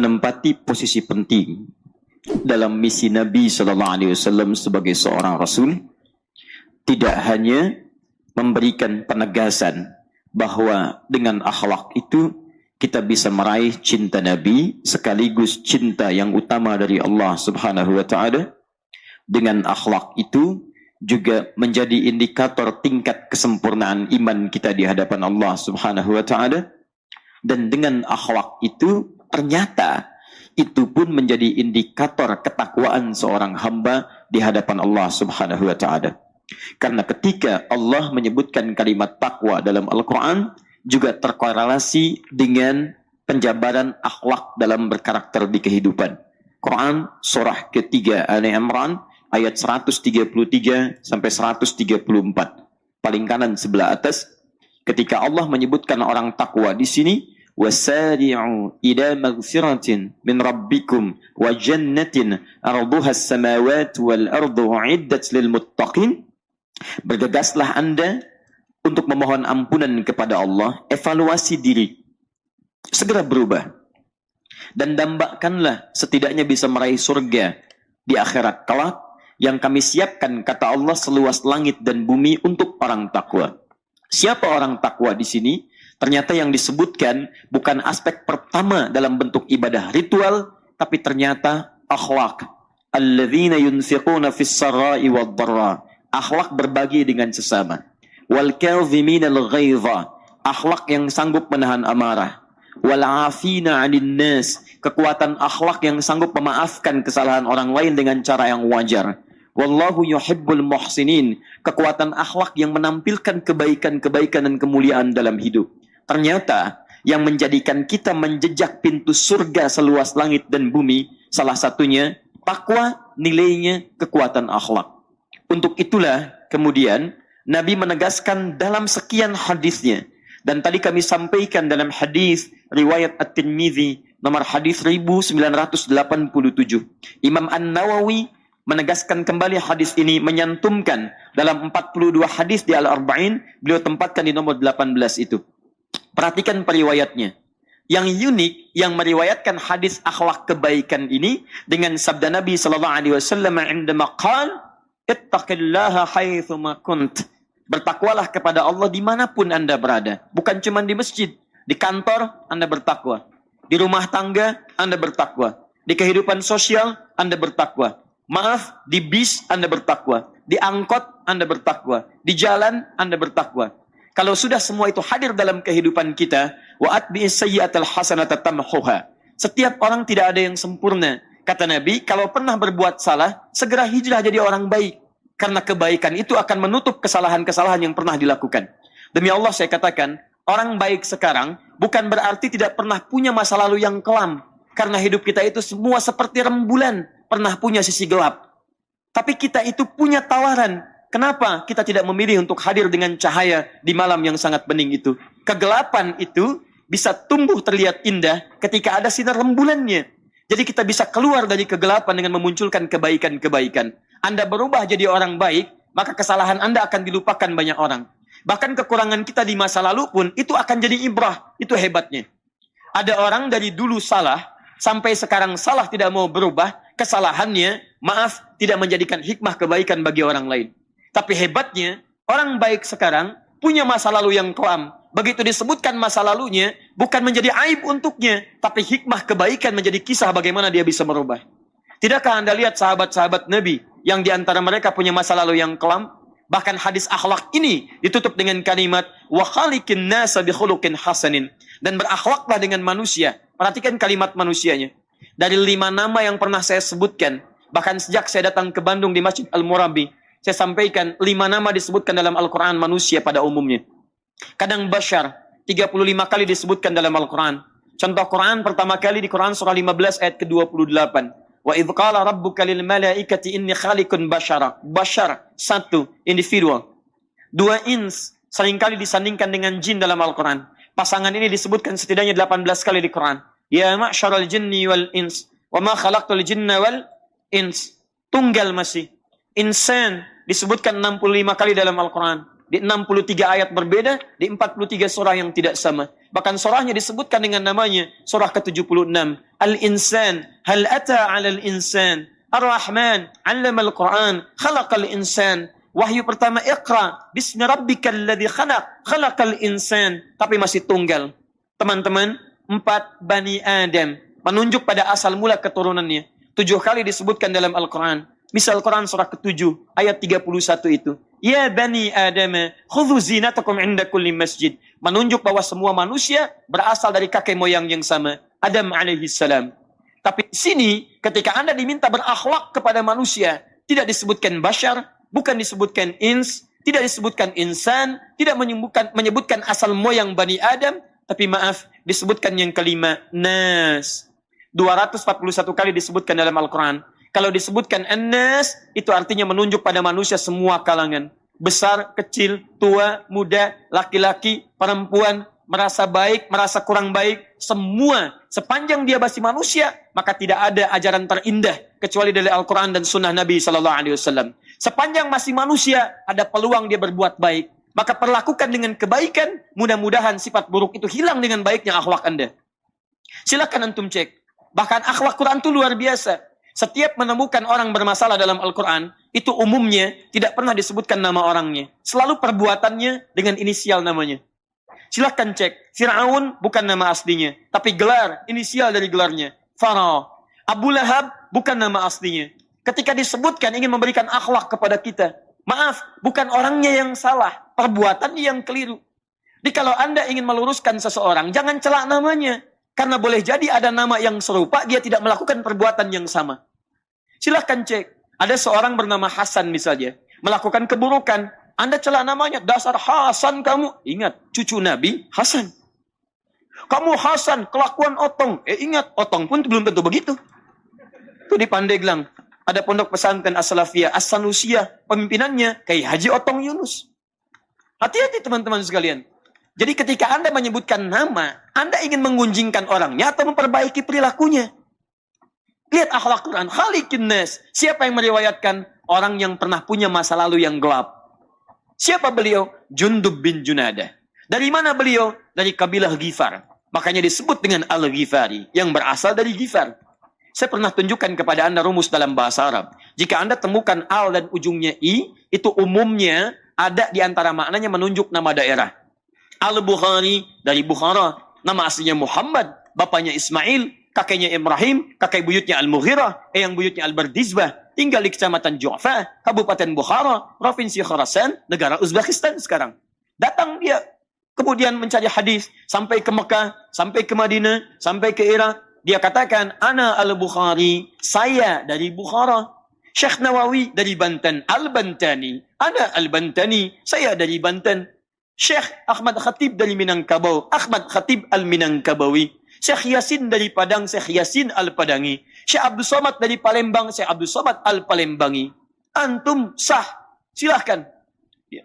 menempati posisi penting dalam misi Nabi Sallallahu Alaihi Wasallam sebagai seorang Rasul, tidak hanya memberikan penegasan bahwa dengan akhlak itu kita bisa meraih cinta Nabi sekaligus cinta yang utama dari Allah Subhanahu wa taala. Dengan akhlak itu juga menjadi indikator tingkat kesempurnaan iman kita di hadapan Allah Subhanahu wa taala. Dan dengan akhlak itu ternyata itu pun menjadi indikator ketakwaan seorang hamba di hadapan Allah Subhanahu wa taala. Karena ketika Allah menyebutkan kalimat takwa dalam Al-Qur'an juga terkorelasi dengan penjabaran akhlak dalam berkarakter di kehidupan. Quran surah ketiga Ali Imran ayat 133 sampai 134. Paling kanan sebelah atas ketika Allah menyebutkan orang takwa di sini, wasari'u ila maghfiratin min rabbikum wa jannatin arduha as-samawati wal ardu uiddat lil muttaqin. Bergegaslah Anda untuk memohon ampunan kepada Allah, evaluasi diri, segera berubah, dan dambakanlah setidaknya bisa meraih surga di akhirat kelak yang kami siapkan, kata Allah, seluas langit dan bumi untuk orang takwa. Siapa orang takwa di sini? Ternyata yang disebutkan bukan aspek pertama dalam bentuk ibadah ritual, tapi ternyata akhlak. Alladzina yunfiquna fis sarai wad dharra. Akhlak berbagi dengan sesama. Wal kadhiminal ghaidha. Akhlak yang sanggup menahan amarah. Wal afina 'anil nas. Kekuatan akhlak yang sanggup memaafkan kesalahan orang lain dengan cara yang wajar. Wallahu yuhibbul muhsinin. Kekuatan akhlak yang menampilkan kebaikan-kebaikan dan kemuliaan dalam hidup. Ternyata yang menjadikan kita menjejak pintu surga seluas langit dan bumi, salah satunya takwa, nilainya kekuatan akhlak. Untuk itulah kemudian Nabi menegaskan dalam sekian hadisnya, dan tadi kami sampaikan dalam hadis riwayat At-Tirmidzi nomor hadis 1987. Imam An-Nawawi menegaskan kembali hadis ini, menyantumkan dalam 42 hadis di Al-Arba'in, beliau tempatkan di nomor 18 itu. Perhatikan periwayatnya. Yang unik, yang meriwayatkan hadis akhlak kebaikan ini dengan sabda Nabi sallallahu alaihi wasallam indama qala ittaqillaha haitsuma kunt. Bertakwalah kepada Allah dimanapun Anda berada. Bukan cuma di masjid, di kantor Anda bertakwa, di rumah tangga Anda bertakwa, di kehidupan sosial Anda bertakwa. Maaf, di bis Anda bertakwa, di angkot Anda bertakwa, di jalan Anda bertakwa. Kalau sudah semua itu hadir dalam kehidupan kita, wa atbi'is sayyi'atal hasanata tamhuha. Setiap orang tidak ada yang sempurna. Kata Nabi, kalau pernah berbuat salah, segera hijrah jadi orang baik. Karena kebaikan itu akan menutup kesalahan-kesalahan yang pernah dilakukan. Demi Allah saya katakan, orang baik sekarang bukan berarti tidak pernah punya masa lalu yang kelam. Karena hidup kita itu semua seperti rembulan, pernah punya sisi gelap. Tapi kita itu punya tawaran. Kenapa kita tidak memilih untuk hadir dengan cahaya di malam yang sangat bening itu? Kegelapan itu bisa tumbuh terlihat indah ketika ada sinar rembulannya. Jadi kita bisa keluar dari kegelapan dengan memunculkan kebaikan-kebaikan. Anda berubah jadi orang baik, maka kesalahan Anda akan dilupakan banyak orang. Bahkan kekurangan kita di masa lalu pun itu akan jadi ibrah. Itu hebatnya. Ada orang dari dulu salah, sampai sekarang salah tidak mau berubah, kesalahannya, maaf, tidak menjadikan hikmah kebaikan bagi orang lain. Tapi hebatnya, orang baik sekarang punya masa lalu yang kelam. Begitu disebutkan masa lalunya, bukan menjadi aib untuknya, tapi hikmah kebaikan menjadi kisah bagaimana dia bisa merubah. Tidakkah Anda lihat sahabat-sahabat Nabi yang diantara mereka punya masa lalu yang kelam? Bahkan hadis akhlak ini ditutup dengan kalimat wa khaliqin nasa bi khuluqin hasanin, dan berakhlaklah dengan manusia. Perhatikan kalimat manusianya. Dari 5 nama yang pernah saya sebutkan, bahkan sejak saya datang ke Bandung di Masjid Al-Murabi, saya sampaikan 5 nama disebutkan dalam Al-Quran manusia pada umumnya. Kadang Bashar 35 kali disebutkan dalam Al-Quran. Contoh Quran pertama kali di Quran surah 15 ayat ke-28. Wa idh qala rabbuka lil malaikati inni khaliqun bashara. Bashar, satu, individual. 2, ins, seringkali disandingkan dengan jin dalam Al-Quran. Pasangan ini disebutkan setidaknya 18 kali di Quran. Ya ma'syaral jinni wal ins, wa ma khalaqtul jinna wal ins. Tunggal masih. Insan disebutkan 65 kali dalam Al-Quran. di 63 ayat berbeda, di 43 surah yang tidak sama. Bahkan surahnya disebutkan dengan namanya, surah ke-76. Al-Insan, hal ata 'alal insan, Ar-Rahman, 'allamal Qur'an, khalaqal insan. Wahyu pertama, Iqra, bismi rabbikal ladzi khalaq, khalaqal insan. Tapi masih tunggal. Teman-teman, 4 Bani Adam. Menunjuk pada asal mula keturunannya. 7 kali disebutkan dalam Al-Quran. Misal Quran surah ke-7 ayat 31 itu. Ya Bani Adam, khudhu zinatakum inda kulli masjid. Menunjuk bahwa semua manusia berasal dari kakek moyang yang sama. Adam alaihi salam. Tapi di sini ketika Anda diminta berakhlak kepada manusia, tidak disebutkan bashar, bukan disebutkan ins, tidak disebutkan insan, tidak menyebutkan asal moyang Bani Adam, tapi maaf, disebutkan yang kelima, nas. 241 kali disebutkan dalam Al-Quran. Kalau disebutkan an-nas, itu artinya menunjuk pada manusia semua kalangan. Besar, kecil, tua, muda, laki-laki, perempuan, merasa baik, merasa kurang baik, semua. Sepanjang dia masih manusia, maka tidak ada ajaran terindah kecuali dari Al-Quran dan Sunnah Nabi SAW. Sepanjang masih manusia, ada peluang dia berbuat baik. Maka perlakukan dengan kebaikan, mudah-mudahan sifat buruk itu hilang dengan baiknya akhlak Anda. Silakan antum cek. Bahkan akhlak Quran itu luar biasa. Setiap menemukan orang bermasalah dalam Al-Quran, itu umumnya tidak pernah disebutkan nama orangnya. Selalu perbuatannya dengan inisial namanya. Silakan cek. Fir'aun bukan nama aslinya, tapi gelar, inisial dari gelarnya. Farah. Abu Lahab bukan nama aslinya. Ketika disebutkan ingin memberikan akhlak kepada kita, maaf, bukan orangnya yang salah, perbuatannya yang keliru. Jadi kalau Anda ingin meluruskan seseorang, jangan celak namanya. Karena boleh jadi ada nama yang serupa, dia tidak melakukan perbuatan yang sama. Silahkan cek. Ada seorang bernama Hasan misalnya, melakukan keburukan. Anda celak namanya, dasar Hasan kamu. Ingat, cucu Nabi Hasan. Kamu Hasan, kelakuan otong. Ingat, otong pun belum tentu begitu. Itu di Pandeglang. Ada pondok pesantren As-Salafiyah, As-Sanusiyah. Pemimpinannya, Kiai Haji Otong Yunus. Hati-hati teman-teman sekalian. Jadi ketika Anda menyebutkan nama, Anda ingin mengunjingkan orangnya atau memperbaiki perilakunya. Lihat akhlak Quran. Khaliqin nas. Siapa yang meriwayatkan? Orang yang pernah punya masa lalu yang gelap. Siapa beliau? Jundub bin Junadah. Dari mana beliau? Dari kabilah Ghifar. Makanya disebut dengan Al-Ghifari. Yang berasal dari Ghifar. Saya pernah tunjukkan kepada Anda rumus dalam bahasa Arab. Jika Anda temukan al dan ujungnya i, itu umumnya ada di antara maknanya menunjuk nama daerah. Al-Bukhari dari Bukhara. Nama aslinya Muhammad. Bapaknya Ismail. Kakeknya Ibrahim. Kakek buyutnya Al-Mughirah. Yang buyutnya Al-Bardizbah. Tinggal di kecamatan Ju'fa. Kabupaten Bukhara. Provinsi Khorasan. Negara Uzbekistan sekarang. Datang dia. Kemudian mencari hadis. Sampai ke Mekah. Sampai ke Madinah. Sampai ke Irak. Dia katakan. Ana Al-Bukhari. Saya dari Bukhara. Syekh Nawawi dari Banten. Al-Bantani. Ana Al-Bantani. Saya dari Banten. Syekh Ahmad Khatib dari Minangkabau, Ahmad Khatib Al-Minangkabawi. Syekh Yasin dari Padang, Syekh Yasin Al-Padangi. Syekh Abdul Somad dari Palembang, Syekh Abdul Somad Al-Palembangi. Antum sah, silahkan.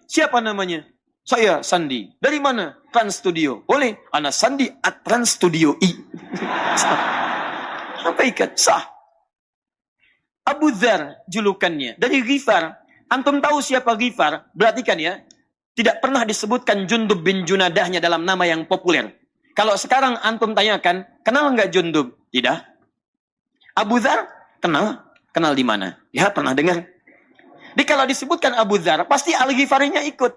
Siapa namanya? Saya Sandi. Dari mana? Trans Studio. Boleh? Ana Sandi at Trans Studio I. Sampaikan, sah. Abu Dzar julukannya. Dari Ghifar. Antum tahu siapa Ghifar? Perhatikan ya. Tidak pernah disebutkan Jundub bin Junadahnya dalam nama yang populer. Kalau sekarang antum tanyakan, kenal nggak Jundub? Tidak. Abu Dzar? Kenal. Kenal di mana? Ya, pernah dengar. Jadi kalau disebutkan Abu Dzar, pasti Al-Ghifarinya ikut.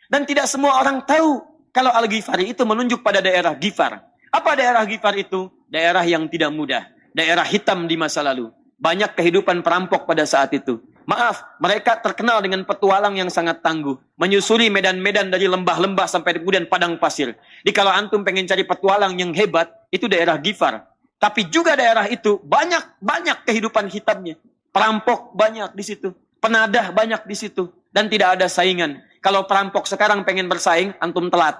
Dan tidak semua orang tahu kalau Al-Ghifari itu menunjuk pada daerah Ghifar. Apa daerah Ghifar itu? Daerah yang tidak mudah. Daerah hitam di masa lalu. Banyak kehidupan perampok pada saat itu. Maaf, mereka terkenal dengan petualang yang sangat tangguh. Menyusuri medan-medan dari lembah-lembah sampai kemudian padang pasir. Jadi kalau antum pengen cari petualang yang hebat, itu daerah Ghifar. Tapi juga daerah itu banyak kehidupan hitamnya. Perampok banyak di situ. Penadah banyak di situ. Dan tidak ada saingan. Kalau perampok sekarang pengen bersaing, antum telat.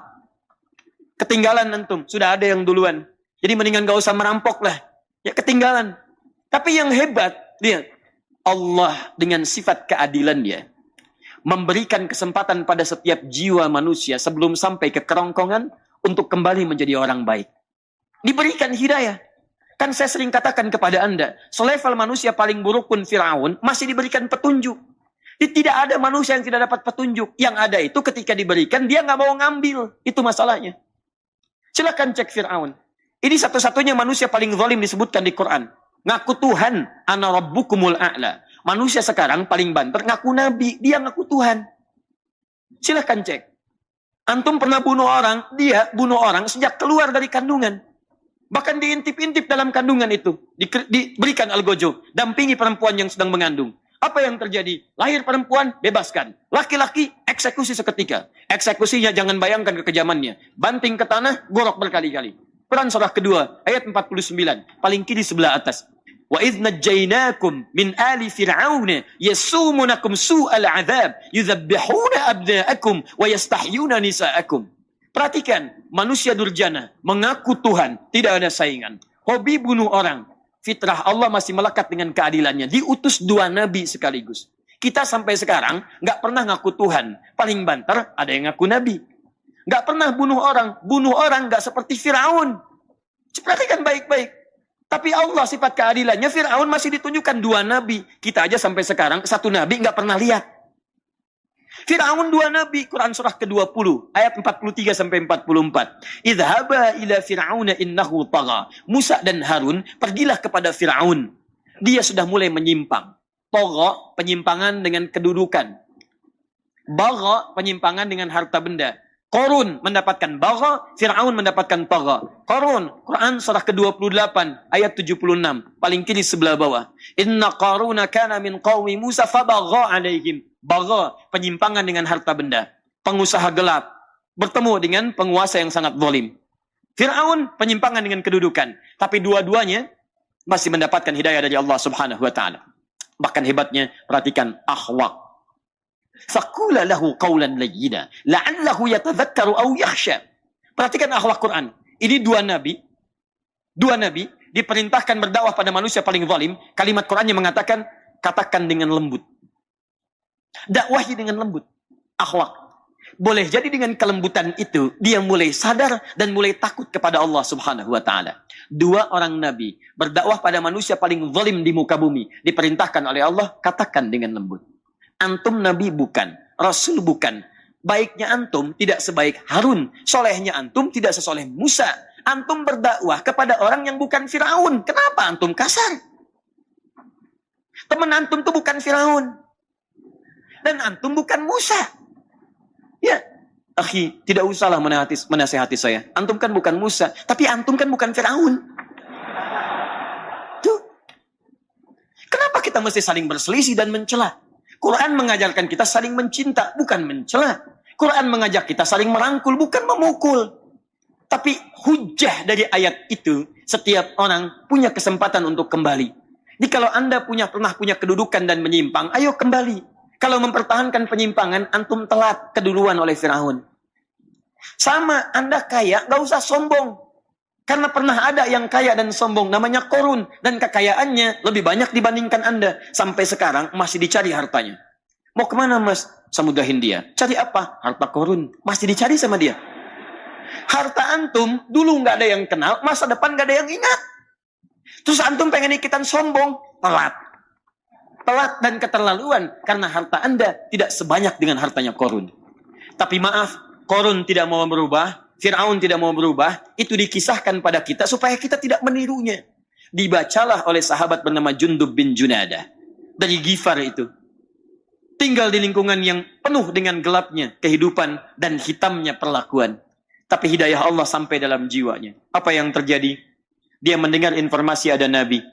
Ketinggalan antum, sudah ada yang duluan. Jadi mendingan gak usah merampok lah. Ya ketinggalan. Tapi yang hebat, lihat. Allah dengan sifat keadilan dia memberikan kesempatan pada setiap jiwa manusia sebelum sampai ke kerongkongan untuk kembali menjadi orang baik. Diberikan hidayah. Kan saya sering katakan kepada Anda, selevel manusia paling buruk pun Fir'aun masih diberikan petunjuk. Tidak ada manusia yang tidak dapat petunjuk. Yang ada itu ketika diberikan, dia nggak mau ngambil. Itu masalahnya. Silakan cek Fir'aun. Ini satu-satunya manusia paling zalim disebutkan di Quran. Ngaku Tuhan, ana rabbukumul a'la. Manusia sekarang paling banter ngaku nabi, dia ngaku Tuhan. Silakan cek. Antum pernah bunuh orang, dia bunuh orang sejak keluar dari kandungan. Bahkan diintip-intip dalam kandungan itu. Diberikan algojo. Dampingi perempuan yang sedang mengandung. Apa yang terjadi? Lahir perempuan, bebaskan. Laki-laki, eksekusi seketika. Eksekusinya jangan bayangkan kekejamannya. Banting ke tanah, gorok berkali-kali. Quran surah kedua, ayat 49. Paling kiri sebelah atas. Wa idh najjaynakum min ali fir'auna yasumunakum su'al 'adzab yudzabbihuna abna'akum wa yastahyuna nisa'akum. Perhatikan, manusia durjana mengaku Tuhan, tidak ada saingan. Hobi bunuh orang. Fitrah Allah masih melekat dengan keadilannya. Diutus 2 nabi sekaligus. Kita sampai sekarang nggak pernah ngaku Tuhan. Paling banter ada yang ngaku nabi. Nggak pernah bunuh orang. Bunuh orang nggak seperti Firaun. Perhatikan baik-baik. Tapi Allah sifat keadilannya, Firaun masih ditunjukkan 2 nabi. Kita aja sampai sekarang 1 nabi nggak pernah lihat. Firaun 2 nabi, Quran surah ke-20, ayat 43 sampai 44. Idhaba ila Fir'auna innahu tagha. Musa dan Harun pergilah kepada Firaun. Dia sudah mulai menyimpang. Tagha, penyimpangan dengan kedudukan. Bagha, penyimpangan dengan harta benda. Qarun mendapatkan bagha, Fir'aun mendapatkan tagha. Qarun, Quran surah ke-28 ayat 76, paling kiri sebelah bawah. Inna Qaruna kana min qaumi Musa fabagha alaihim. Bagha, penyimpangan dengan harta benda. Pengusaha gelap bertemu dengan penguasa yang sangat zalim. Fir'aun, penyimpangan dengan kedudukan. Tapi dua-duanya masih mendapatkan hidayah dari Allah Subhanahu wa taala. Bahkan hebatnya, perhatikan akhlak. Faqula lahu qawlan layyina la'allahu yatadhakkaru aw yakhsha. Perhatikan akhlak Quran. Ini 2 nabi. 2 nabi diperintahkan berdakwah pada manusia paling zalim. Kalimat Qurannya mengatakan, katakan dengan lembut. Dakwahi dengan lembut. Akhlak. Boleh jadi dengan kelembutan itu dia mulai sadar dan mulai takut kepada Allah Subhanahu wa taala. 2 orang nabi berdakwah pada manusia paling zalim di muka bumi, diperintahkan oleh Allah, katakan dengan lembut. Antum nabi bukan, rasul bukan. Baiknya antum tidak sebaik Harun, solehnya antum tidak sesoleh Musa. Antum berdakwah kepada orang yang bukan Firaun. Kenapa antum kasar? Teman antum tuh bukan Firaun. Dan antum bukan Musa. Ya, akhi, tidak usahlah menasihati saya. Antum kan bukan Musa, tapi antum kan bukan Firaun. Tuh. Kenapa kita mesti saling berselisih dan mencela? Quran mengajarkan kita saling mencinta, bukan mencela. Quran mengajak kita saling merangkul, bukan memukul. Tapi hujah dari ayat itu, setiap orang punya kesempatan untuk kembali. Jadi kalau Anda pernah punya kedudukan dan menyimpang, ayo kembali. Kalau mempertahankan penyimpangan, antum telat keduluan oleh Firaun. Sama, Anda kaya, gak usah sombong. Karena pernah ada yang kaya dan sombong, namanya Qarun. Dan kekayaannya lebih banyak dibandingkan Anda. Sampai sekarang masih dicari hartanya. Mau kemana mas? Samudra Hindia. Cari apa? Harta Qarun. Masih dicari sama dia. Harta antum, dulu nggak ada yang kenal, masa depan nggak ada yang ingat. Terus antum pengen ikutan sombong, telat. Telat dan keterlaluan. Karena harta Anda tidak sebanyak dengan hartanya Qarun. Tapi maaf, Qarun tidak mau berubah. Fir'aun tidak mau berubah, itu dikisahkan pada kita supaya kita tidak menirunya. Dibacalah oleh sahabat bernama Jundub bin Junadah. Dari Ghifar itu. Tinggal di lingkungan yang penuh dengan gelapnya kehidupan dan hitamnya perlakuan. Tapi hidayah Allah sampai dalam jiwanya. Apa yang terjadi? Dia mendengar informasi ada Nabi.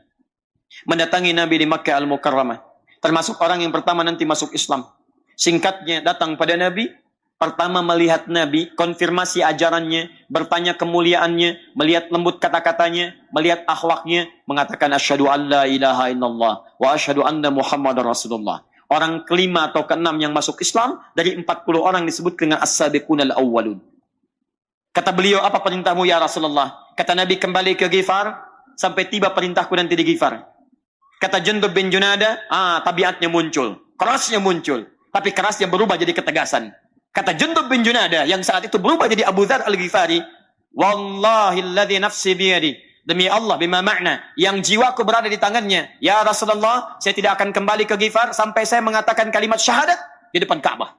Mendatangi Nabi di Makkah Al-Mukarramah. Termasuk orang yang pertama nanti masuk Islam. Singkatnya datang pada Nabi. Pertama melihat Nabi, konfirmasi ajarannya, bertanya kemuliaannya, melihat lembut kata-katanya, melihat akhlaknya, mengatakan asyhadu an la ilaha illallah wa asyhadu anna Muhammadar Rasulullah. Orang kelima atau keenam yang masuk Islam dari 40 orang disebut dengan as-sabiqunal awwalun. Kata beliau, apa perintahmu ya Rasulullah? Kata Nabi, kembali ke Ghifar sampai tiba perintahku nanti di Ghifar. Kata Jundub bin Junadah, tabiatnya muncul, kerasnya muncul, tapi kerasnya berubah jadi ketegasan. Kata Jundub bin Junadah yang saat itu berubah jadi Abu Dzar Al-Ghifari, wallahi alladzi nafsi biyadi, Demi Allah, bima makna, yang jiwaku berada di tangannya. Ya Rasulullah, saya tidak akan kembali ke Ghifar sampai saya mengatakan kalimat syahadat di depan Ka'bah.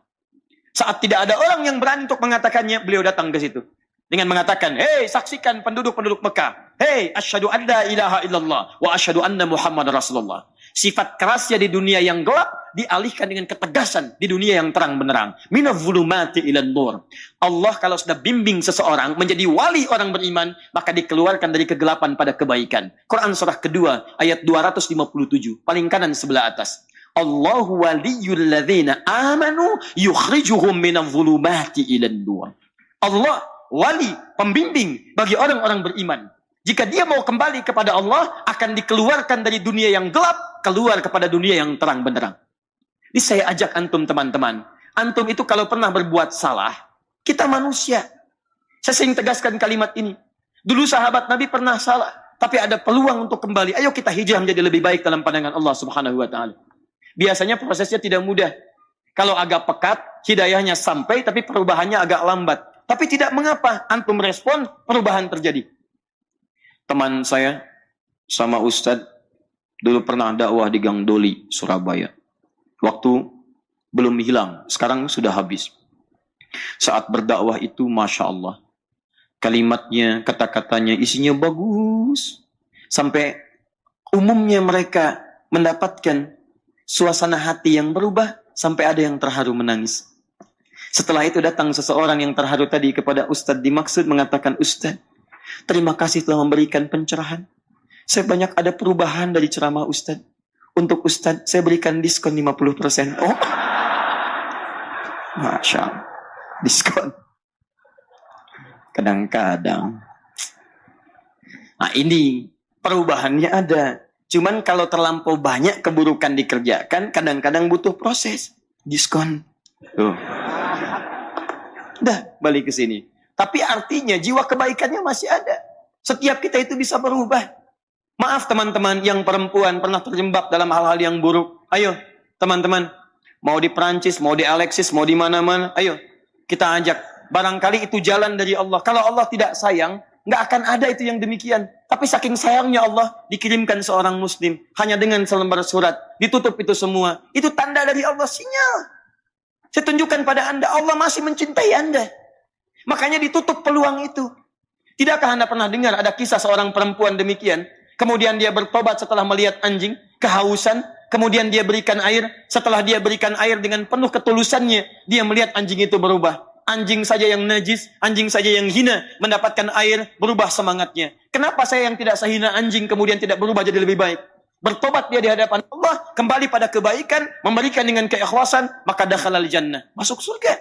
Saat tidak ada orang yang berani untuk mengatakannya, beliau datang ke situ. Dengan mengatakan, hei saksikan penduduk-penduduk Mekah. Hei, asyhadu an la ilaha illallah wa asyhadu anna Muhammad Rasulullah. Sifat kerasnya di dunia yang gelap dialihkan dengan ketegasan di dunia yang terang benderang. Minadh dhulumati ilan nur. Allah kalau sudah bimbing seseorang menjadi wali orang beriman, maka dikeluarkan dari kegelapan pada kebaikan. Quran surah kedua ayat 257, paling kanan sebelah atas. Allahu waliyul ladzina amanu yukhrijuhum minadh dhulumati ilan nur. Allah wali, pembimbing bagi orang-orang beriman. Jika dia mau kembali kepada Allah, akan dikeluarkan dari dunia yang gelap, keluar kepada dunia yang terang benderang. Ini saya ajak antum teman-teman. Antum itu kalau pernah berbuat salah, kita manusia. Saya sering tegaskan kalimat ini. Dulu sahabat Nabi pernah salah, tapi ada peluang untuk kembali. Ayo kita hijrah menjadi lebih baik dalam pandangan Allah Subhanahu wa taala. Biasanya prosesnya tidak mudah. Kalau agak pekat, hidayahnya sampai, tapi perubahannya agak lambat. Tapi tidak mengapa, antum respon, perubahan terjadi. Teman saya sama Ustadz dulu pernah dakwah di Gang Doli, Surabaya. Waktu belum hilang, sekarang sudah habis. Saat berdakwah itu, Masya Allah, kalimatnya, kata-katanya, isinya bagus. Sampai umumnya mereka mendapatkan suasana hati yang berubah, sampai ada yang terharu menangis. Setelah itu datang seseorang yang terharu tadi kepada Ustadz dimaksud, mengatakan, Ustadz, terima kasih telah memberikan pencerahan. Saya banyak ada perubahan dari ceramah Ustadz. Untuk Ustadz, saya berikan diskon 50%. Oh, Masya Allah. Diskon. Kadang-kadang. Nah ini, perubahannya ada. Cuman kalau terlampau banyak keburukan dikerjakan, kadang-kadang butuh proses. Diskon. Tuh. Dah, balik ke sini. Tapi artinya jiwa kebaikannya masih ada. Setiap kita itu bisa berubah. Maaf teman-teman yang perempuan pernah terjebak dalam hal-hal yang buruk. Ayo teman-teman. Mau di Perancis, mau di Alexis, mau di mana-mana. Ayo kita ajak. Barangkali itu jalan dari Allah. Kalau Allah tidak sayang, nggak akan ada itu yang demikian. Tapi saking sayangnya Allah, dikirimkan seorang muslim. Hanya dengan selembar surat. Ditutup itu semua. Itu tanda dari Allah, sinyal. Saya tunjukkan pada Anda, Allah masih mencintai Anda. Makanya ditutup peluang itu. Tidakkah Anda pernah dengar ada kisah seorang perempuan demikian? Kemudian dia bertobat setelah melihat anjing, kehausan. Kemudian dia berikan air. Setelah dia berikan air dengan penuh ketulusannya, dia melihat anjing itu berubah. Anjing saja yang najis, anjing saja yang hina, mendapatkan air, berubah semangatnya. Kenapa saya yang tidak sehina anjing kemudian tidak berubah jadi lebih baik? Bertobat dia di hadapan Allah, kembali pada kebaikan, memberikan dengan keikhlasan, maka dakhalal jannah, masuk surga.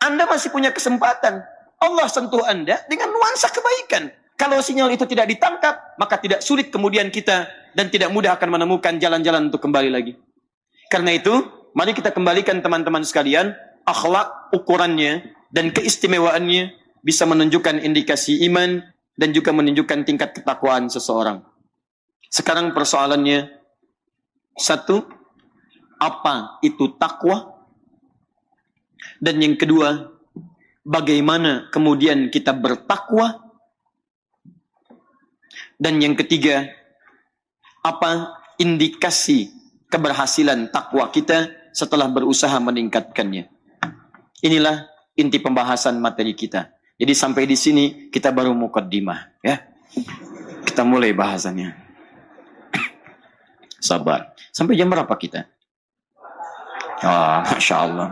Anda masih punya kesempatan. Allah sentuh Anda dengan nuansa kebaikan. Kalau sinyal itu tidak ditangkap, maka tidak sulit kemudian kita dan tidak mudah akan menemukan jalan-jalan untuk kembali lagi. Karena itu, mari kita kembalikan teman-teman sekalian, akhlak, ukurannya, dan keistimewaannya bisa menunjukkan indikasi iman dan juga menunjukkan tingkat ketakwaan seseorang. Sekarang persoalannya, satu, apa itu takwa? Dan yang kedua, bagaimana kemudian kita bertakwa? Dan yang ketiga, apa indikasi keberhasilan takwa kita setelah berusaha meningkatkannya? Inilah inti pembahasan materi kita. Jadi sampai di sini kita baru muqaddimah, ya. Kita mulai bahasannya. Sabar. Sampai jam berapa kita? Masya Allah.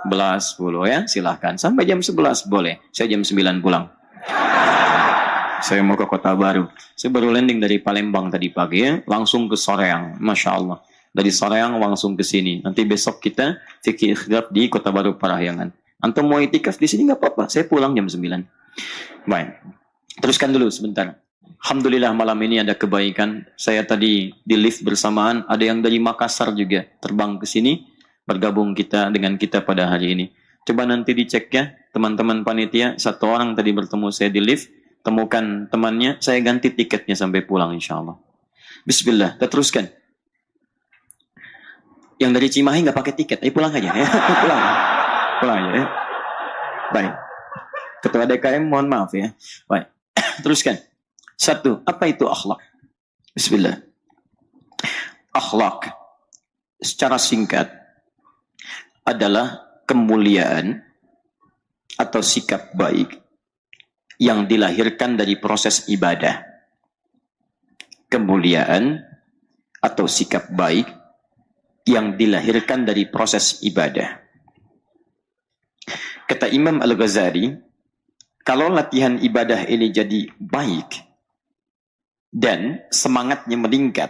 11, 10 ya, silahkan. Sampai jam 11 boleh. Saya jam 9 pulang. Saya mau ke Kota Baru. Saya baru landing dari Palembang tadi pagi ya. Langsung ke Soreang. Masya Allah. Dari Soreang langsung ke sini. Nanti besok kita fikih ikhdab di Kota Baru Parahyangan. Antum mau itikaf di sini nggak apa-apa. Saya pulang jam 9. Baik. Teruskan dulu sebentar. Alhamdulillah malam ini ada kebaikan. Saya tadi di lift bersamaan. Ada yang dari Makassar juga terbang ke sini. Bergabung dengan kita pada hari ini. Coba nanti dicek ya. Teman-teman panitia. Satu orang tadi bertemu saya di lift. Temukan temannya. Saya ganti tiketnya sampai pulang insya Allah. Bismillah. Kita teruskan. Yang dari Cimahi nggak pakai tiket. Ayo pulang aja ya. Pulang aja ya. Baik. Ketua DKM mohon maaf ya. Baik. Teruskan. Satu, apa itu akhlak? Bismillah. Akhlak secara singkat adalah kemuliaan atau sikap baik yang dilahirkan dari proses ibadah. Kemuliaan atau sikap baik yang dilahirkan dari proses ibadah. Kata Imam Al-Ghazali, kalau latihan ibadah ini jadi baik dan semangatnya meningkat,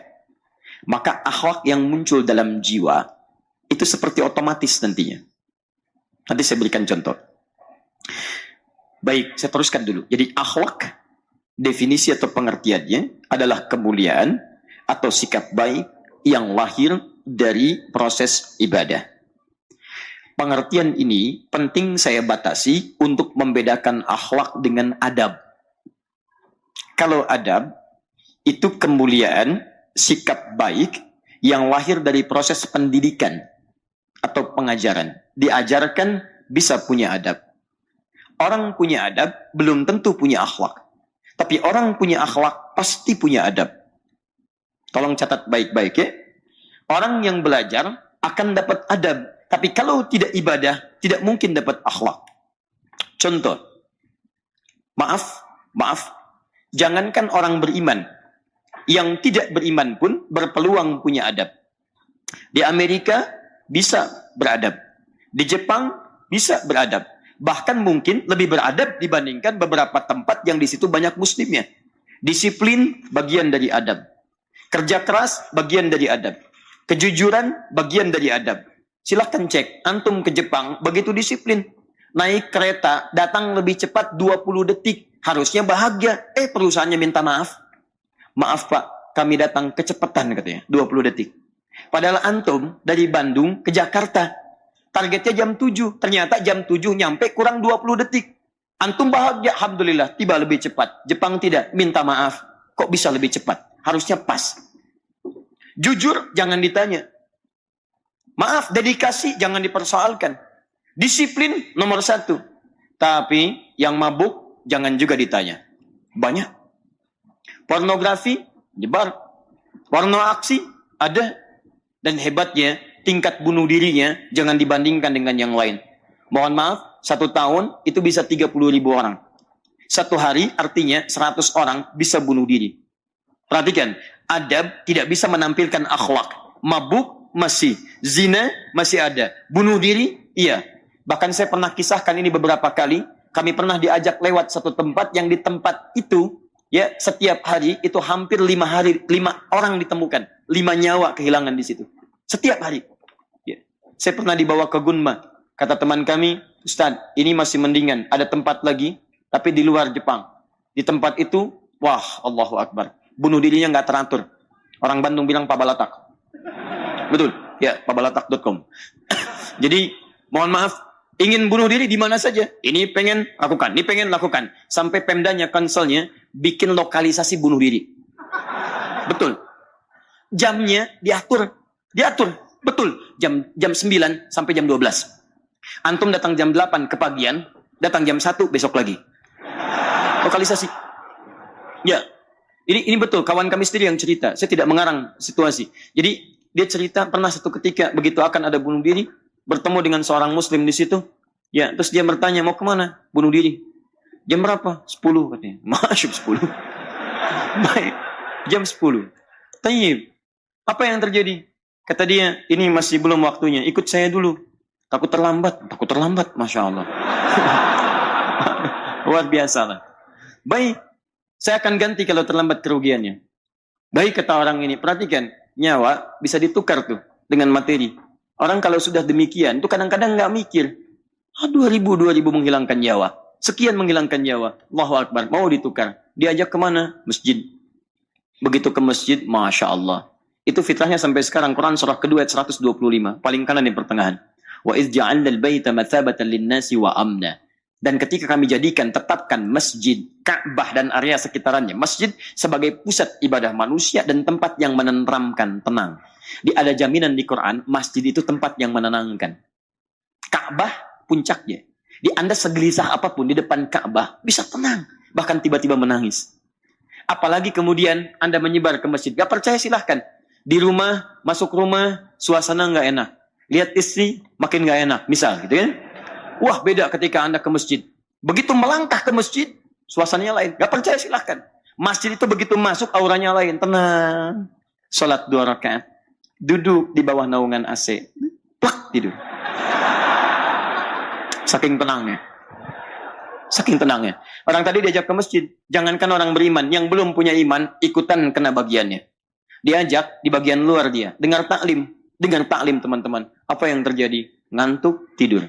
maka akhlak yang muncul dalam jiwa itu seperti otomatis nantinya. Nanti saya berikan contoh. Baik, saya teruskan dulu. Jadi akhlak, definisi atau pengertiannya adalah kemuliaan atau sikap baik yang lahir dari proses ibadah. Pengertian ini penting saya batasi untuk membedakan akhlak dengan adab. Kalau adab, itu kemuliaan, sikap baik yang lahir dari proses pendidikan atau pengajaran. Diajarkan bisa punya adab. Orang punya adab belum tentu punya akhlak. Tapi orang punya akhlak pasti punya adab. Tolong catat baik-baik ya. Orang yang belajar akan dapat adab. Tapi kalau tidak ibadah, tidak mungkin dapat akhlak. Contoh. Maaf. Jangankan orang beriman. Yang tidak beriman pun berpeluang punya adab. Di Amerika bisa beradab. Di Jepang bisa beradab. Bahkan mungkin lebih beradab dibandingkan beberapa tempat yang di situ banyak muslimnya. Disiplin bagian dari adab. Kerja keras bagian dari adab. Kejujuran bagian dari adab. Silahkan cek, antum ke Jepang begitu disiplin. Naik kereta datang lebih cepat 20 detik. Harusnya bahagia. Perusahaannya minta maaf. Maaf Pak, kami datang kecepatan katanya, 20 detik. Padahal antum dari Bandung ke Jakarta, targetnya jam 7. Ternyata jam 7 nyampe kurang 20 detik. Antum bahagia, alhamdulillah, tiba lebih cepat. Jepang tidak, minta maaf. Kok bisa lebih cepat? Harusnya pas. Jujur, jangan ditanya. Maaf, dedikasi, jangan dipersoalkan. Disiplin, nomor 1. Tapi, yang mabuk, jangan juga ditanya. Banyak. Pornografi, nyebar. Porno aksi, ada. Dan hebatnya, tingkat bunuh dirinya jangan dibandingkan dengan yang lain. Mohon maaf, 1 tahun itu bisa 30.000 orang. 1 hari artinya 100 orang bisa bunuh diri. Perhatikan, adab tidak bisa menampilkan akhlak. Mabuk masih, zina masih ada. Bunuh diri, iya. Bahkan saya pernah kisahkan ini beberapa kali. Kami pernah diajak lewat satu tempat yang di tempat itu, ya, setiap hari itu hampir 5 orang ditemukan. 5 nyawa kehilangan di situ. Setiap hari. Ya. Saya pernah dibawa ke Gunma. Kata teman kami, Ustaz, ini masih mendingan. Ada tempat lagi, tapi di luar Jepang. Di tempat itu, wah, Allahu Akbar. Bunuh dirinya nggak teratur. Orang Bandung bilang pabalatak. Betul, ya, pabalatak.com. Jadi, mohon maaf, ingin bunuh diri di mana saja. Ini pengen lakukan, ini pengen lakukan. Sampai Pemdanya, konselnya, bikin lokalisasi bunuh diri. Betul. Jamnya diatur. Betul. Jam 9 sampai jam 12. Antum datang jam 8 kepagian, datang jam 1 besok lagi. Lokalisasi. Ya. Ini betul, kawan kami sendiri yang cerita. Saya tidak mengarang situasi. Jadi, dia cerita pernah satu ketika begitu akan ada bunuh diri, bertemu dengan seorang muslim di situ. Ya, terus dia bertanya, mau kemana? Bunuh diri. Jam berapa? 10 katanya. Masuk 10. Baik. Jam 10. Tayyib. Apa yang terjadi? Kata dia, ini masih belum waktunya. Ikut saya dulu. Takut terlambat. Masya Allah. Luar biasa lah. Baik. Saya akan ganti kalau terlambat kerugiannya. Baik, kata orang ini. Perhatikan. Nyawa bisa ditukar tuh dengan materi. Orang kalau sudah demikian, itu kadang-kadang nggak mikir. 2000 menghilangkan nyawa. Sekian menghilangkan nyawa. Allahu Akbar. Mau ditukar. Diajak kemana? Masjid. Begitu ke masjid, Masya Allah. Itu fitrahnya sampai sekarang. Quran surah kedua ayat 125. Paling kanan di pertengahan. Wa idh ja'alna al-baita mathabatan lin-nasi wa amna. Dan ketika kami jadikan, tetapkan masjid, Ka'bah dan area sekitarannya. Masjid sebagai pusat ibadah manusia dan tempat yang menenteramkan, tenang. Ada jaminan di Quran, masjid itu tempat yang menenangkan. Ka'bah puncaknya. Anda segelisah apapun di depan Ka'bah, bisa tenang. Bahkan tiba-tiba menangis. Apalagi kemudian Anda menyebar ke masjid. Gak percaya silahkan. Di rumah, masuk rumah, suasana nggak enak. Lihat istri, makin nggak enak. Misal gitu kan. Wah, beda ketika Anda ke masjid. Begitu melangkah ke masjid, suasananya lain. Gak percaya silahkan. Masjid itu begitu masuk, auranya lain. Tenang. Salat 2 rakaat. Duduk di bawah naungan AC. Plak, tidur. Saking tenangnya. Saking tenangnya. Orang tadi diajak ke masjid. Jangankan orang beriman. Yang belum punya iman, ikutan kena bagiannya. Diajak di bagian luar dia. Dengar taklim. Dengar taklim teman-teman. Apa yang terjadi? Ngantuk, tidur.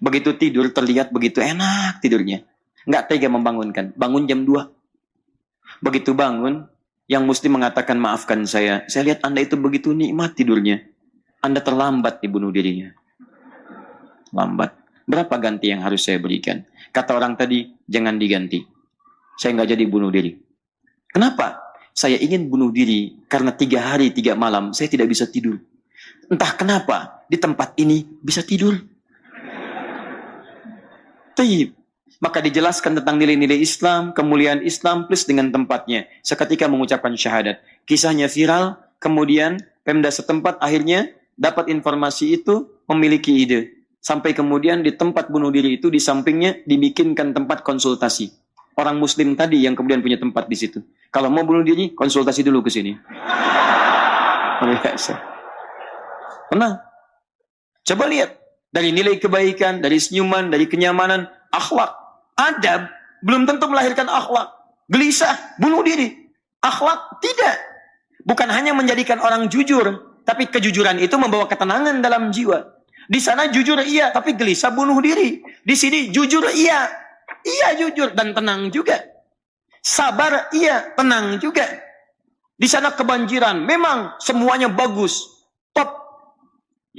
Begitu tidur terlihat begitu enak tidurnya. Nggak tega membangunkan. Bangun jam 2. Begitu bangun, yang muslim mengatakan, maafkan saya lihat Anda itu begitu nikmat tidurnya. Anda terlambat dibunuh dirinya. Lambat. Berapa ganti yang harus saya berikan? Kata orang tadi, jangan diganti. Saya nggak jadi bunuh diri. Kenapa? Saya ingin bunuh diri karena 3 hari 3 malam saya tidak bisa tidur. Entah kenapa di tempat ini bisa tidur. Taib. Maka dijelaskan tentang nilai-nilai Islam, kemuliaan Islam plus dengan tempatnya. Seketika mengucapkan syahadat. Kisahnya viral, kemudian Pemda setempat akhirnya dapat informasi itu, memiliki ide. Sampai kemudian di tempat bunuh diri itu, di sampingnya dibikinkan tempat konsultasi. Orang muslim tadi yang kemudian punya tempat di situ. Kalau mau bunuh diri, konsultasi dulu ke sini. Biasa. Tenang. Coba lihat. Dari nilai kebaikan, dari senyuman, dari kenyamanan, akhlak, adab, belum tentu melahirkan akhlak. Gelisah, bunuh diri. Akhlak, tidak. Bukan hanya menjadikan orang jujur, tapi kejujuran itu membawa ketenangan dalam jiwa. Di sana jujur iya, tapi gelisah bunuh diri. Di sini jujur iya. Iya jujur dan tenang juga. Sabar iya, tenang juga. Di sana kebanjiran, memang semuanya bagus. Top.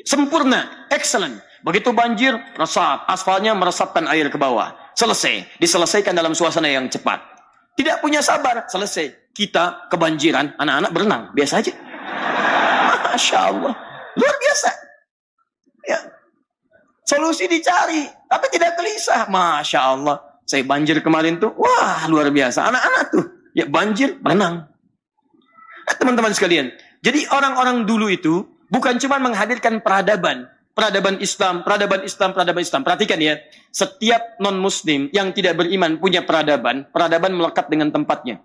Sempurna, excellent. Begitu banjir, resap. Aspalnya meresapkan air ke bawah. Selesai. Diselesaikan dalam suasana yang cepat. Tidak punya sabar, selesai. Kita kebanjiran, anak-anak berenang. Biasa aja. Masya Allah. Luar biasa. Ya. Solusi dicari, tapi tidak gelisah. Masya Allah. Saya banjir kemarin tuh, wah luar biasa. Anak-anak tuh, ya banjir, berenang. Teman-teman sekalian. Jadi orang-orang dulu itu bukan cuma menghadirkan peradaban. Peradaban Islam, peradaban Islam, peradaban Islam. Perhatikan ya, setiap non-muslim yang tidak beriman punya peradaban, peradaban melekat dengan tempatnya.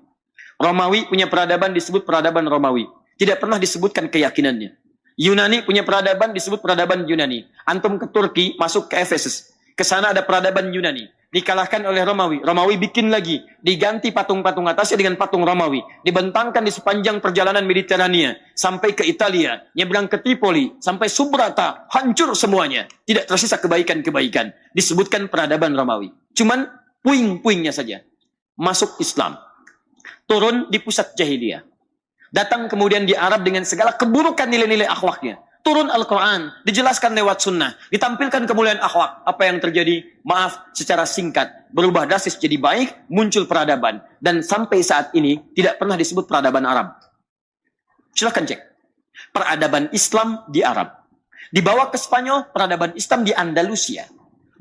Romawi punya peradaban disebut peradaban Romawi. Tidak pernah disebutkan keyakinannya. Yunani punya peradaban disebut peradaban Yunani. Antum ke Turki, masuk ke Efesus. Ke sana ada peradaban Yunani. Dikalahkan oleh Romawi. Romawi bikin lagi. Diganti patung-patung atasnya dengan patung Romawi. Dibentangkan di sepanjang perjalanan Mediterania. Sampai ke Italia. Nyebrang ke Tripoli. Sampai Subrata. Hancur semuanya. Tidak tersisa kebaikan-kebaikan. Disebutkan peradaban Romawi. Cuman puing-puingnya saja. Masuk Islam. Turun di pusat jahiliyah. Datang kemudian di Arab dengan segala keburukan nilai-nilai akhlaknya. Turun Al-Quran, dijelaskan lewat sunnah, ditampilkan kemuliaan akhlak. Apa yang terjadi? Maaf, secara singkat, berubah drastis jadi baik, muncul peradaban. Dan sampai saat ini, tidak pernah disebut peradaban Arab. Silahkan cek. Peradaban Islam di Arab. Dibawa ke Spanyol, peradaban Islam di Andalusia.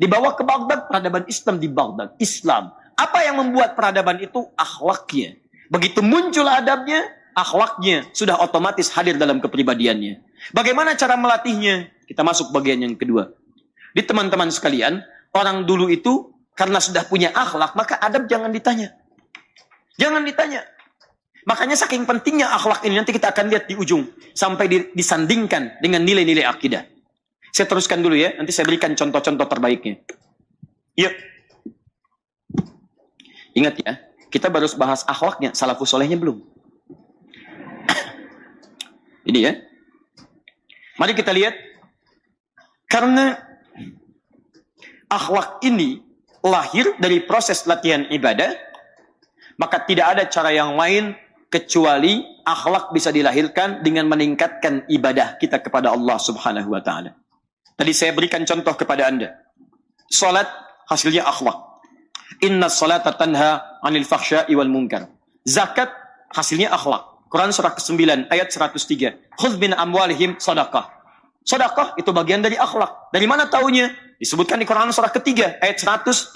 Dibawa ke Baghdad, peradaban Islam di Baghdad. Islam. Apa yang membuat peradaban itu? Akhlaknya. Begitu muncul adabnya, akhlaknya sudah otomatis hadir dalam kepribadiannya. Bagaimana cara melatihnya? Kita masuk bagian yang kedua. Di teman-teman sekalian, orang dulu itu karena sudah punya akhlak, maka adab jangan ditanya. Jangan ditanya. Makanya saking pentingnya akhlak ini, nanti kita akan lihat di ujung. Sampai disandingkan dengan nilai-nilai akidah. Saya teruskan dulu ya, nanti saya berikan contoh-contoh terbaiknya. Yuk. Ingat ya, kita baru bahas akhlaknya, salafus solehnya belum. Ini ya. Mari kita lihat. Karena akhlak ini lahir dari proses latihan ibadah, maka tidak ada cara yang lain kecuali akhlak bisa dilahirkan dengan meningkatkan ibadah kita kepada Allah Subhanahu wa taala. Tadi saya berikan contoh kepada Anda. Salat hasilnya akhlak. Inna salata tanha 'anil fahsya'i wal munkar. Zakat hasilnya akhlak. Quran surah ke-9 ayat 103. Khudz min amwalihim sadaqah. Sedekah itu bagian dari akhlak. Dari mana taunya? Disebutkan di Quran surah ketiga ayat 134.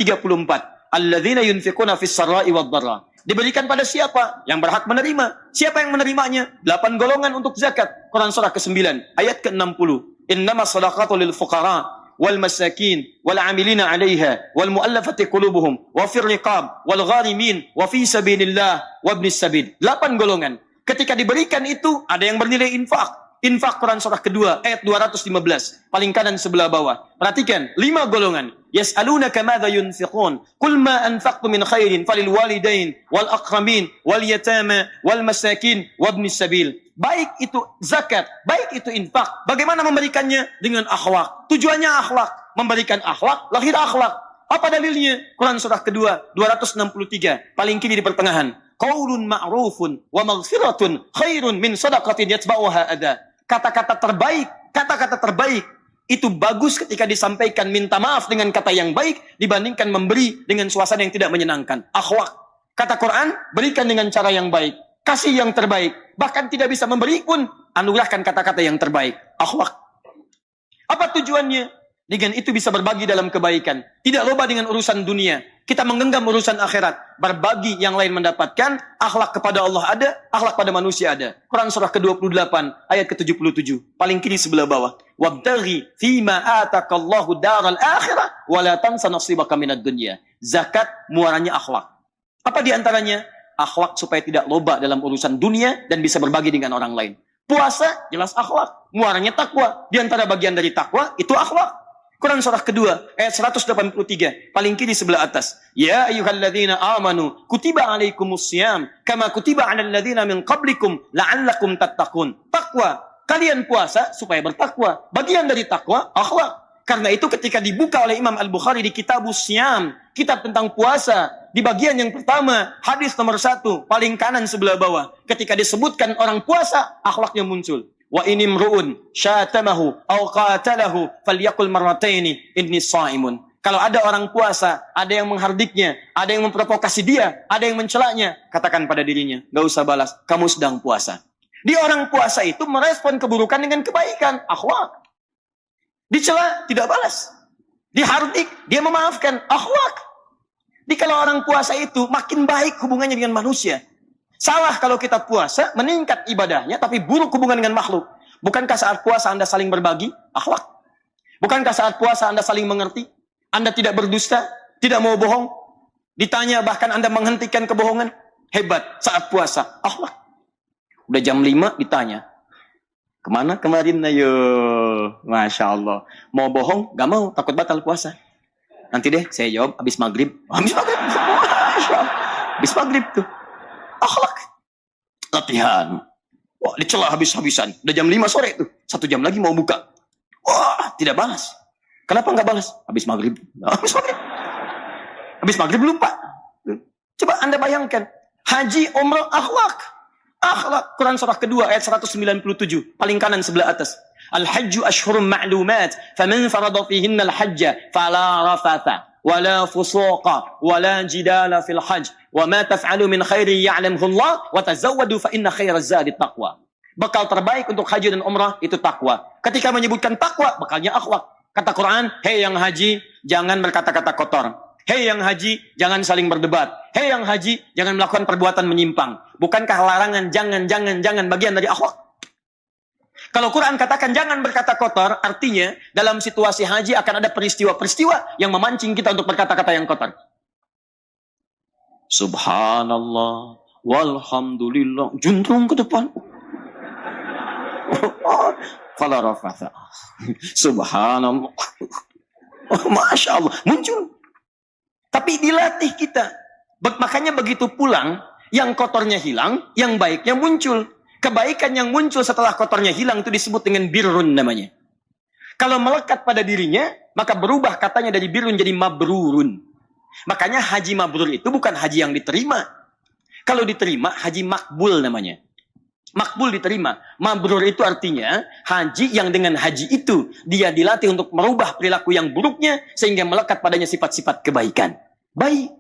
Alladzina yunfiquna fis sarra'i wad dharra. Diberikan pada siapa? Yang berhak menerima. Siapa yang menerimanya? 8 golongan untuk zakat. Quran surah ke-9 ayat ke-60. Innama sadaqatu lil fuqara wal masakin wal amilina 'alaiha wal mu'allafati qulubuhum wa fir riqab wal gharimin wa fi sabilillah wa ibnis sabil. 8 golongan. Ketika diberikan itu ada yang bernilai infak. Infak Quran surah kedua ayat 215 paling kanan sebelah bawah. Perhatikan 5 golongan. Yas'alunaka madza yunfiqun qul ma anfaqtum min khairin falil walidain wal aqramin wal yatama wal masakin wabnis sabil. Baik itu zakat, baik itu infak. Bagaimana memberikannya? Dengan akhlak. Tujuannya akhlak. Memberikan akhlak, lahir akhlak. Apa dalilnya? Quran surah kedua 263 paling kiri di pertengahan. Qaulun ma'rufun wa maghfiratun khairun min sadaqatin yatba'uha adha. Kata-kata terbaik itu bagus ketika disampaikan minta maaf dengan kata yang baik dibandingkan memberi dengan suasana yang tidak menyenangkan. Akhlak. Kata Quran, berikan dengan cara yang baik. Kasih yang terbaik. Bahkan tidak bisa memberi pun, anugerahkan kata-kata yang terbaik. Akhlak. Apa tujuannya? Dengan itu bisa berbagi dalam kebaikan. Tidak loba dengan urusan dunia. Kita menggenggam urusan akhirat. Berbagi yang lain mendapatkan. Akhlak kepada Allah ada. Akhlak pada manusia ada. Quran surah ke-28 ayat ke-77. Paling kiri sebelah bawah. Wabtaghi fima atakallahu daral akhirah. Wala tansa nasibaka minad dunya. Zakat muaranya akhlak. Apa diantaranya? Akhlak supaya tidak loba dalam urusan dunia. Dan bisa berbagi dengan orang lain. Puasa jelas akhlak. Muaranya takwa. Di antara bagian dari takwa itu akhlak. Quran surah kedua ayat 183 paling kiri sebelah atas. Ya ayyuhalladzina amanu kutiba alaikumusiyam kama kutiba 'alal ladzina min qablikum la'allakum tattaqun. Takwa, kalian puasa supaya bertakwa. Bagian dari takwa akhlak. Karena itu ketika dibuka oleh Imam Al-Bukhari di Kitabus Siyam, kitab tentang puasa, di bagian yang pertama, hadis nomor 1 paling kanan sebelah bawah, ketika disebutkan orang puasa, akhlaknya muncul. Wa inimru'un syatamahu aw qatalahu falyaqul marrataini inni shaimun. Kalau ada orang puasa, ada yang menghardiknya, ada yang memprovokasi dia, ada yang mencelaknya, katakan pada dirinya, enggak usah balas, kamu sedang puasa. Di orang puasa itu merespon keburukan dengan kebaikan, akhlak. Dicela tidak balas. Dihardik dia memaafkan, akhlak. Di kalau orang puasa itu makin baik hubungannya dengan manusia. Salah kalau kita puasa, meningkat ibadahnya, tapi buruk hubungan dengan makhluk. Bukankah saat puasa Anda saling berbagi? Akhlak. Bukankah saat puasa Anda saling mengerti? Anda tidak berdusta, tidak mau bohong. Ditanya bahkan Anda menghentikan kebohongan. Hebat saat puasa. Akhlak. Udah jam 5 ditanya. Kemana kemarin? Ayo. Masya Allah. Mau bohong? Gak mau. Takut batal puasa. Nanti deh saya jawab habis maghrib. Habis maghrib. Masya Allah. Habis maghrib tuh. Akhlak. Latihan. Wah, dicela habis-habisan. Udah jam 5 sore tuh. 1 jam lagi mau buka. Wah, tidak balas. Kenapa nggak balas? Habis maghrib. Habis maghrib. Habis maghrib lupa. Coba Anda bayangkan. Haji, umrah, akhlak. Akhlak. Quran surah kedua ayat 197. Paling kanan sebelah atas. Al-hajju ashhurum ma'lumat. Faman farada fihinna al-hajja. Fala rafatha. Wala fusuqa. Wala jidala fil hajj. Wa ma taf'alu min khairi ya'lamhu Allah wa tazawwadu fa inna khairaz zadi taqwa. Bekal terbaik untuk haji dan umrah itu takwa. Ketika menyebutkan takwa, bekalnya akhlak. Kata Quran, "Hei yang haji, jangan berkata-kata kotor. Hei yang haji, jangan saling berdebat. Hei yang haji, jangan melakukan perbuatan menyimpang." Bukankah larangan jangan bagian dari akhlak? Kalau Quran katakan jangan berkata kotor, artinya dalam situasi haji akan ada peristiwa-peristiwa yang memancing kita untuk berkata-kata yang kotor. Subhanallah, walhamdulillah, juntrung ke depan. Fala rafatha. Subhanallah. Masya Allah, muncul. Tapi dilatih kita. Makanya begitu pulang, yang kotornya hilang, yang baiknya muncul. Kebaikan yang muncul setelah kotornya hilang itu disebut dengan birrun namanya. Kalau melekat pada dirinya, maka berubah katanya dari birrun jadi mabrurun. Makanya haji mabrur itu bukan haji yang diterima. Kalau diterima, haji makbul namanya. Makbul diterima. Mabrur itu artinya haji yang dengan haji itu dia dilatih untuk merubah perilaku yang buruknya sehingga melekat padanya sifat-sifat kebaikan. Baik.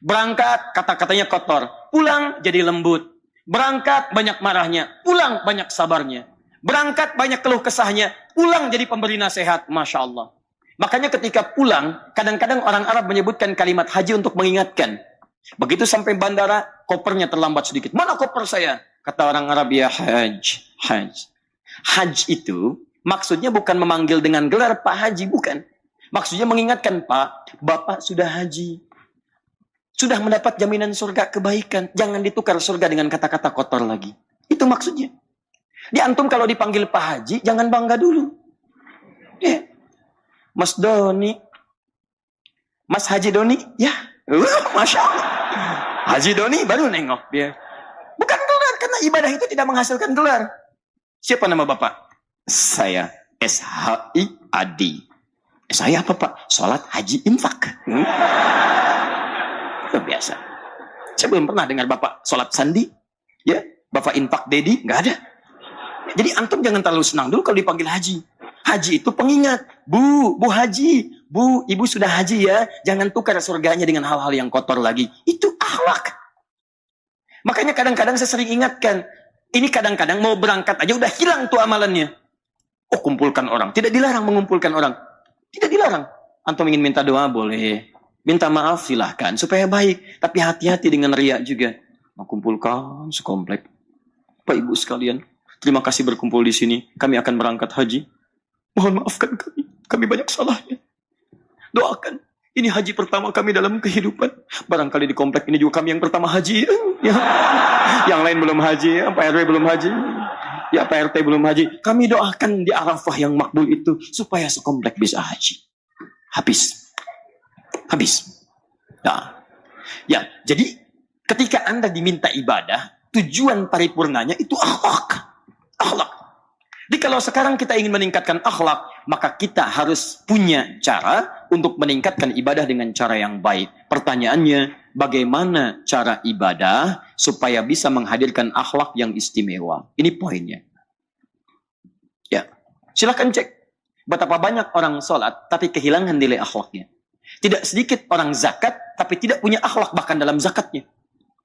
Berangkat kata-katanya kotor, pulang jadi lembut. Berangkat banyak marahnya, pulang banyak sabarnya. Berangkat banyak keluh kesahnya, pulang jadi pemberi nasihat. Masya Allah. Makanya ketika pulang, kadang-kadang orang Arab menyebutkan kalimat haji untuk mengingatkan. Begitu sampai bandara, kopernya terlambat sedikit. Mana koper saya? Kata orang Arab, ya haj. Haj itu maksudnya bukan memanggil dengan gelar Pak Haji, bukan. Maksudnya mengingatkan, Pak, Bapak sudah haji. Sudah mendapat jaminan surga kebaikan. Jangan ditukar surga dengan kata-kata kotor lagi. Itu maksudnya. Di antum kalau dipanggil Pak Haji, jangan bangga dulu. Ya. Mas Doni. Mas Haji Doni, ya. Masya Allah. Haji Doni baru nengok dia. Bukan gelar, karena ibadah itu tidak menghasilkan gelar. Siapa nama Bapak? Saya SHI Adi. Saya apa Pak? Sholat haji infak. Itu biasa. Saya belum pernah dengar Bapak sholat sandi. Ya, Bapak infak Dedi, nggak ada. Jadi antum jangan terlalu senang dulu kalau dipanggil haji. Haji itu pengingat. Bu Haji. Bu, ibu sudah haji ya. Jangan tukar surganya dengan hal-hal yang kotor lagi. Itu akhlak. Makanya kadang-kadang saya sering ingatkan. Ini kadang-kadang mau berangkat aja udah hilang tuh amalannya. Oh, kumpulkan orang. Tidak dilarang mengumpulkan orang. Tidak dilarang. Antum ingin minta doa, boleh. Minta maaf, silahkan. Supaya baik. Tapi hati-hati dengan riak juga. Mengumpulkan sekomplek. Pak Ibu sekalian, terima kasih berkumpul di sini. Kami akan berangkat haji. Mohon maafkan kami. Kami banyak salahnya. Doakan. Ini haji pertama kami dalam kehidupan. Barangkali di komplek ini juga kami yang pertama haji. Ya. Yang lain belum haji. Ya. Pak RW belum haji. Ya, Pak RT belum haji. Kami doakan di Arafah yang makbul itu. Supaya sekomplek bisa haji. Habis. Ya, jadi ketika Anda diminta ibadah, tujuan paripurnanya itu akhlak. Jadi kalau sekarang kita ingin meningkatkan akhlak, maka kita harus punya cara untuk meningkatkan ibadah dengan cara yang baik. Pertanyaannya, bagaimana cara ibadah supaya bisa menghadirkan akhlak yang istimewa? Ini poinnya. Ya, silakan cek. Betapa banyak orang sholat, tapi kehilangan nilai akhlaknya. Tidak sedikit orang zakat, tapi tidak punya akhlak bahkan dalam zakatnya.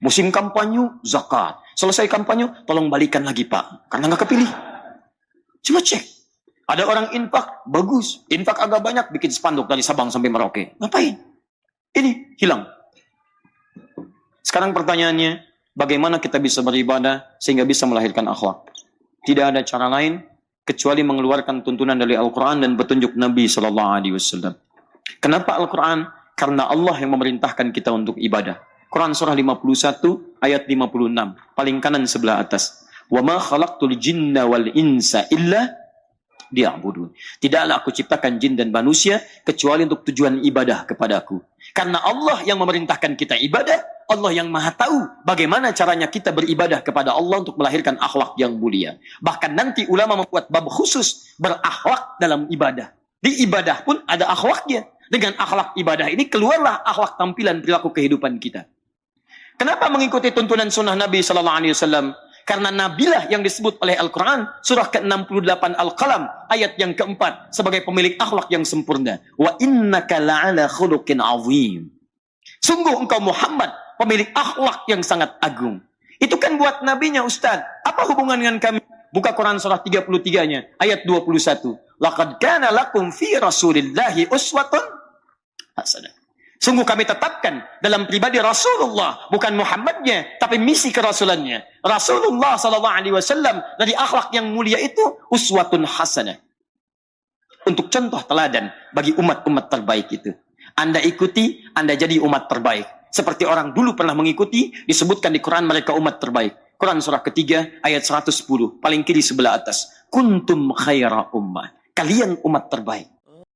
Musim kampanye, zakat. Selesai kampanye, tolong balikan lagi Pak. Karena nggak kepilih. Coba cek. Ada orang infak, bagus. Infak agak banyak, bikin spanduk dari Sabang sampai Merauke. Ngapain? Ini hilang. Sekarang pertanyaannya, bagaimana kita bisa beribadah sehingga bisa melahirkan akhlak? Tidak ada cara lain kecuali mengeluarkan tuntunan dari Al-Quran dan petunjuk Nabi SAW. Kenapa Al-Quran? Karena Allah yang memerintahkan kita untuk ibadah. Quran surah 51 ayat 56. Paling kanan sebelah atas. Wa ma khalaqtul jinna wal insa illa liya'budun. Tidaklah aku ciptakan jin dan manusia kecuali untuk tujuan ibadah kepadaku. Karena Allah yang memerintahkan kita ibadah, Allah yang maha tahu bagaimana caranya kita beribadah kepada Allah untuk melahirkan akhlak yang mulia. Bahkan nanti ulama membuat bab khusus berakhlak dalam ibadah. Di ibadah pun ada akhlaknya. Dengan akhlak ibadah ini keluarlah akhlak tampilan perilaku kehidupan kita. Kenapa mengikuti tuntunan sunnah Nabi SAW? Karena Nabilah yang disebut oleh Al-Quran, surah ke-68 Al-Qalam, ayat yang keempat, sebagai pemilik akhlak yang sempurna. Wa innaka la'ala khuluqin azim. Sungguh engkau Muhammad, pemilik akhlak yang sangat agung. Itu kan buat nabinya Ustaz. Apa hubungan dengan kami? Buka Quran surah 33-nya, ayat 21. Laqad kana lakum fi rasulillahi uswatun hasanah. Sungguh kami tetapkan dalam pribadi Rasulullah, bukan Muhammadnya, tapi misi kerasulannya. Rasulullah SAW dari akhlak yang mulia itu uswatun hasanah. Untuk contoh teladan bagi umat-umat terbaik itu. Anda ikuti, Anda jadi umat terbaik. Seperti orang dulu pernah mengikuti, disebutkan di Quran mereka umat terbaik. Quran surah ketiga ayat 110, paling kiri sebelah atas. Kuntum khaira ummah. Kalian umat terbaik.